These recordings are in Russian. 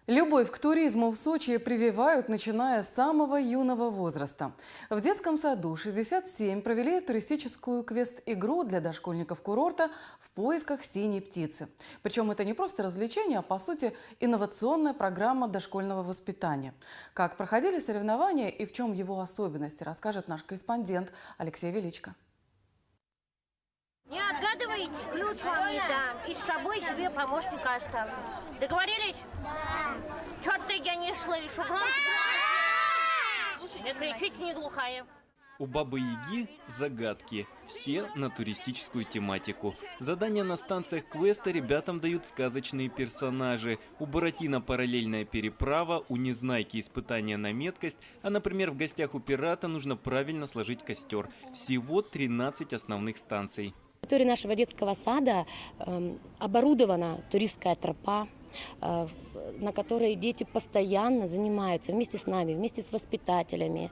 Любовь к туризму в Сочи прививают, начиная с самого юного возраста. В детском саду 67 провели туристическую квест-игру для дошкольников курорта в поисках синей птицы. Причем это не просто развлечение, а по сути инновационная программа дошкольного воспитания. Как проходили соревнования и в чем его особенности, расскажет наш корреспондент Алексей Величко. Не отгадывай, ключ вам не дам. И с собой себе помощника оставлю. Договорились? Да. Чё-то я не слышу. Громче. Не кричите, не глухая. У Бабы-Яги загадки. Все на туристическую тематику. Задания на станциях квеста ребятам дают сказочные персонажи. У Буратино параллельная переправа, у Незнайки испытания на меткость, а, например, в гостях у пирата нужно правильно сложить костер. Всего 13 основных станций. На территории нашего детского сада оборудована туристская тропа, на которой дети постоянно занимаются вместе с нами, вместе с воспитателями.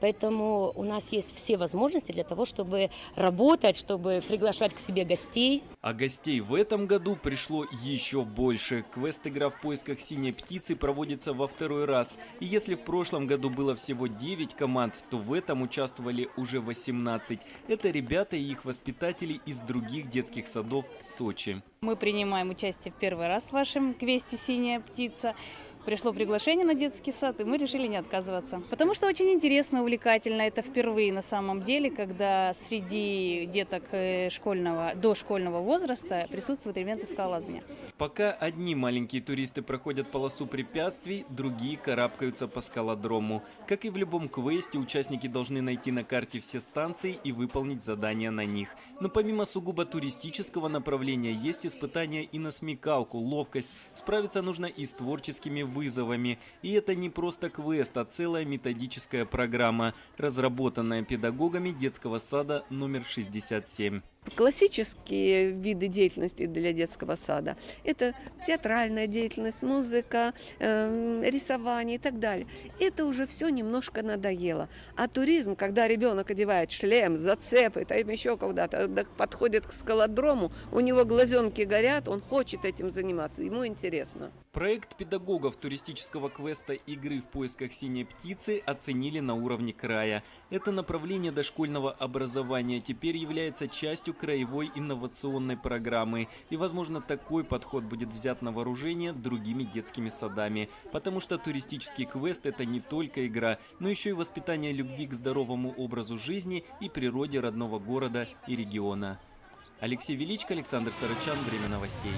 Поэтому у нас есть все возможности для того, чтобы работать, чтобы приглашать к себе гостей. А гостей в этом году пришло еще больше. Квест-игра в поисках синей птицы проводится во второй раз. И если в прошлом году было всего 9 команд, то в этом участвовали уже 18. Это ребята и их воспитатели из других детских садов Сочи. Мы принимаем участие в первый раз в вашем квесте «Синяя птица». Пришло приглашение на детский сад, и мы решили не отказываться. Потому что очень интересно, увлекательно. Это впервые на самом деле, когда среди деток дошкольного возраста присутствуют элементы скалолазания. Пока одни маленькие туристы проходят полосу препятствий, другие карабкаются по скалодрому. Как и в любом квесте, участники должны найти на карте все станции и выполнить задания на них. Но помимо сугубо туристического направления, есть испытания и на смекалку, ловкость. Справиться нужно и с творческими вызовами. И это не просто квест, а целая методическая программа, разработанная педагогами детского сада номер 67. Классические виды деятельности для детского сада – это театральная деятельность, музыка, рисование и так далее. Это уже все немножко надоело. А туризм, когда ребенок одевает шлем, зацепы, там еще куда-то, подходит к скалодрому, у него глазенки горят, он хочет этим заниматься, ему интересно. Проект педагогов туристического квеста игры в поисках синей птицы оценили на уровне края. Это направление дошкольного образования теперь является частью краевой инновационной программы. И, возможно, такой подход будет взят на вооружение другими детскими садами. Потому что туристический квест – это не только игра, но еще и воспитание любви к здоровому образу жизни и природе родного города и региона. Алексей Величко, Александр Сарычан. Время новостей.